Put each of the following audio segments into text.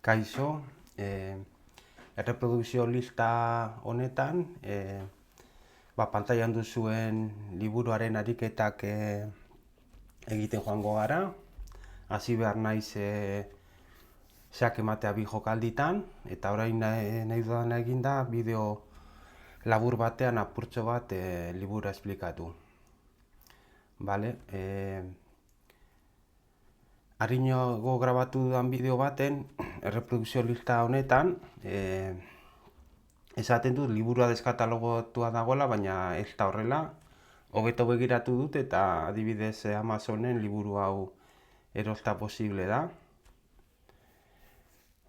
Kaixo, erreprodukzio lista honetan, pantailan duzuen liburuaren ariketak egiten joango gara. Hasi behar naiz xake ematea bi jokalditan, eta orain nahi dudana eginda bideo labur batean apurtxo bat liburua esplikatu. Vale, Arinago grabatu dudan bideo baten, erreprodukzio lista honetan, esaten dut liburua deskatalogatua dagoela, baina ez da horrela. Hobeto begiratu dut eta adibidez Amazonen liburu hau erosta posible da.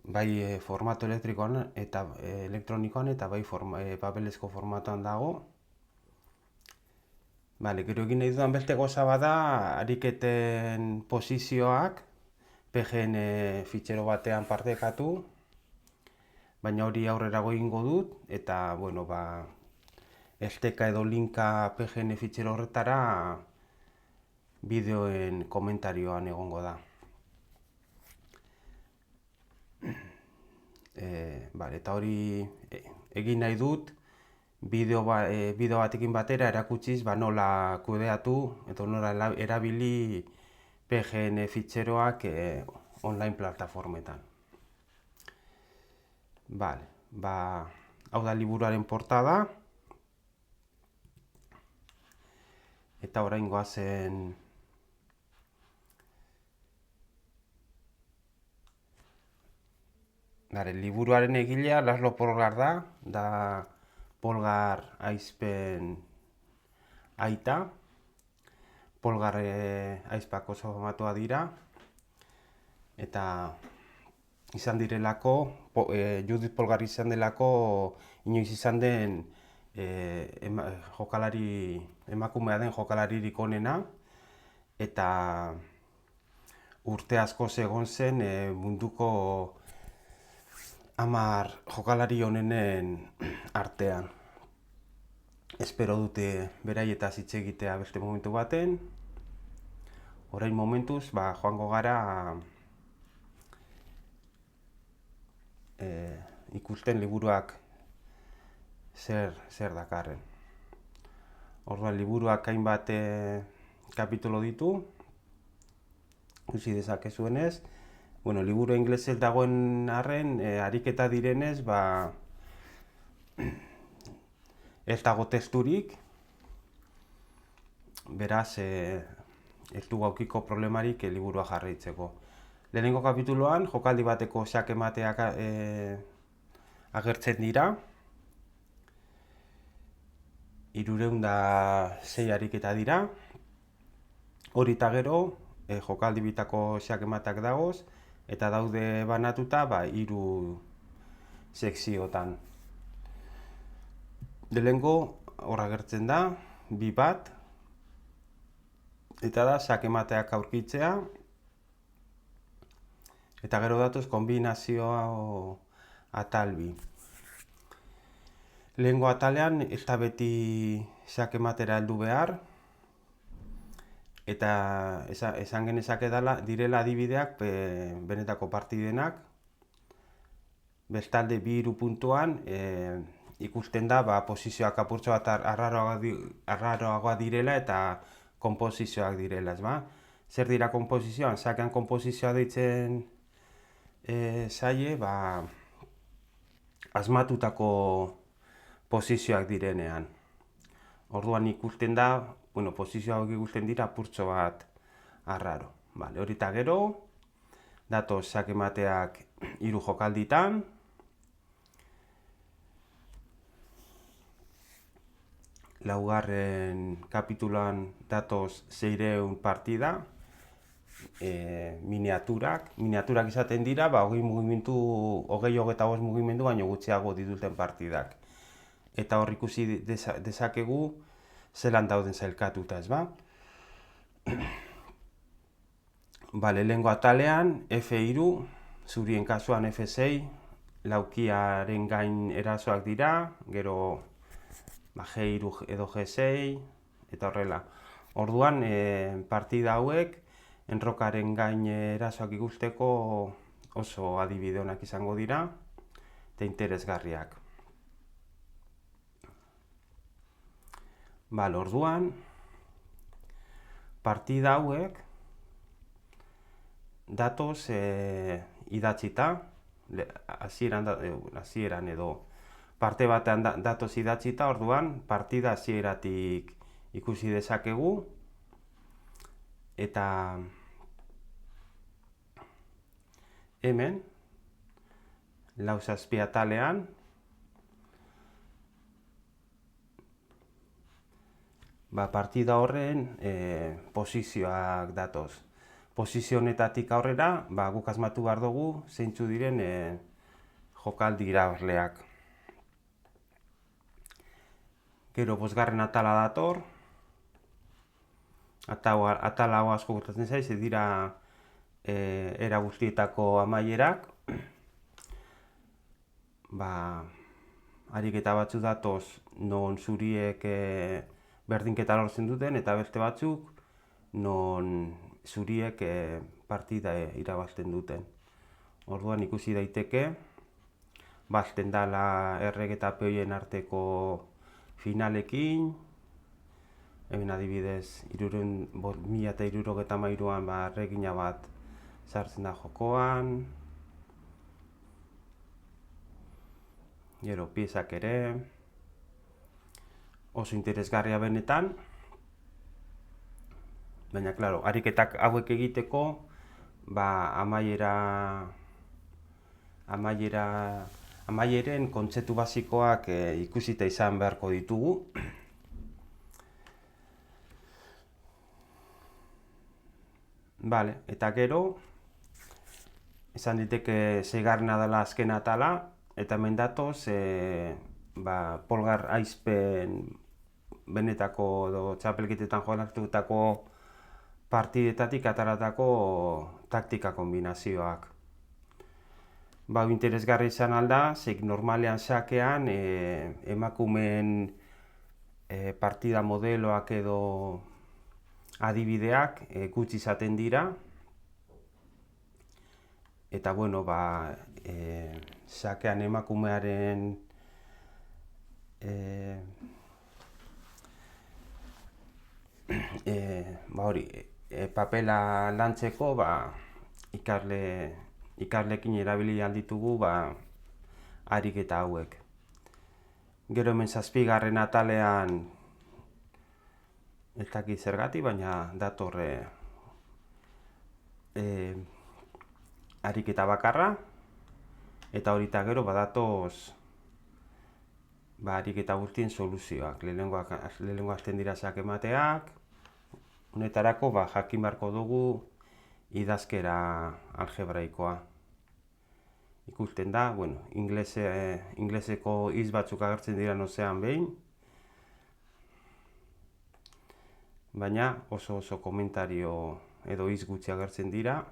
Bai formato elektronikoan eta bai papelezko formatoan dago. Gero egin nahi dudan beste goza bada, ariketen posizioak PGN fitxero batean partekatu, baina hori aurrerago egingo dut, eta esteka edo linka PGN fitxero horretara bideoen komentarioan egongo da. Eta hori egin nahi dut, bideo batekin batera erakutsiz nola kudeatu eta nola erabili PGN fitxeroak online plataformetan. Hau da liburuaren portada, eta orain goazen liburuaren egilea Laszlo Polgar da Polgar aizpen aita. Polgar aizpak oso famatua dira, eta izan direlako, Judith Polgar izan delako inoiz izan den emakumea den jokalaririk onena, eta urte askoz egon zen munduko 10 jokalari onenen artean. Espero dute beraietaz hitz egitea beste momentu baten. Orain momentuz, joango gara ikusten liburuak zer dakarren. Orduan liburuak hainbat kapitulo ditu, ikusi dezakezuenez. Liburu ingelesez dagoen arren, ariketa direnez, ez dago testurik, beraz ez du aukiko problemarik liburua jarraitzeko. Lehenengo kapituloan jokaldi bateko xake emateak agertzen dira. 306 ariketa dira. Hori eta gero, jokaldi bitako xake emateak dagoz, eta daude banatuta 3 sekziotan. Lehenengo hor agertzen da, 2 bat, eta da xake emateak aurkitzea, eta gero datoz kombinazioa atal 2. Lehenengo atalean ez da beti xake ematera heldu behar, eta esan genezake direla adibideak benetako partidenak. Bestalde 2-3 puntuan ikusten da posizioak apurtxo bat arraroagoa direla eta konposizioak direla. Zer dira konposizioan? Xakean konposizioa deitzen zaie asmatutako posizioak direnean. Orduan ikusten da, posizioak ikusten dira apurtxo bat arraro. Hori eta gero, datoz xake emateak 3 jokalditan. Laugarren kapituloan datoz 600 partida, miniaturak izaten dira, 20-25 mugimendu baino gutxiago dituzten partidak. Eta hor ikusi dezakegu zelan dauden sailkatuta, ez ba? Lehenengo atalean F3, zurien kasuan F6, laukiaren gain erasoak dira, gero G3 edo G6, eta horrela. Orduan, partida hauek, enrokaren gain erasoak ikusteko oso adibide onak izango dira eta interesgarriak. Bale, orduan, partida hauek datoz idatzita, hasieran edo parte batean datoz idatzita, orduan partida hasieratik ikusi dezakegu eta hemen 4 atalean partida horren posizioak datoz. Posizio honetatik aurrera, guk asmatu behar dugu zeintzu diren jokaldi irabazleak. Gero 5. atala dator. Atala hau asko gustatzen zaiz, dira era guztietako amaierak. Ariketa batzu datoz non zuriek berdinketa lortzen duten, eta beste batzuk non zuriek partida irabazten duten. Orduan ikusi daiteke, bazten dala errek eta peoien arteko finalekin, hemen adibidez 1333an erregina bat sartzen da jokoan, gero piezak ere, oso interesgarria benetan, baina, klaro, ariketak hauek egiteko, amaieren kontzeptu basikoak ikusita izan beharko ditugu. Bale, eta gero, esan diteke 6. dela azken atala, eta hemen datoz, polgar aizpen benetako edo txapelketetan jolatutako partidetatik ataratako taktika kombinazioak. Interesgarri izan alda, zeik normalean sakean emakumeen partida modeloak edo adibideak gutxi izaten dira. Eta, bueno, sakean emakumearen papela lantzeko ikasleekin erabili alditugu ariketa hauek. Gero hemen 7. atalean ez dakit zergatik, baina datorre ariketa bakarra, eta horita gero badatoz ariketa guztien soluzioak. Lehenengo hasten dira xake mateak, honetarako jakin beharko dugu idazkera algebraikoa. Ikusten da, ingleseko hitz batzuk agertzen dira nozean behin, baina oso komentario edo hitz gutxi agertzen dira,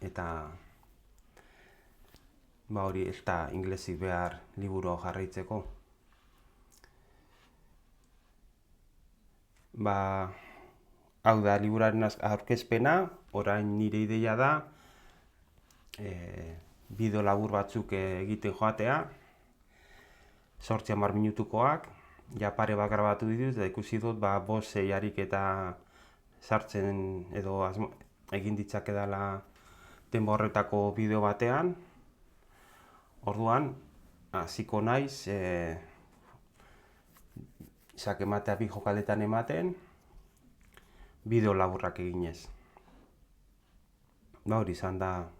eta hori ez da inglesik behar liburua jarraitzeko. Hau da liburuaren aurkezpena, orain nire ideia da bideo labur batzuk egiten joatea, 8-10 minutukoak, ja pare bat grabatu ditut, eta ikusi dut 5-6 ariketa sartzen edo egin ditzakedala denbora horretako bideo batean. Orduan, hasiko naiz xake matea 2 jokaldetan ematen, bideo laburrak eginez. Hori izan da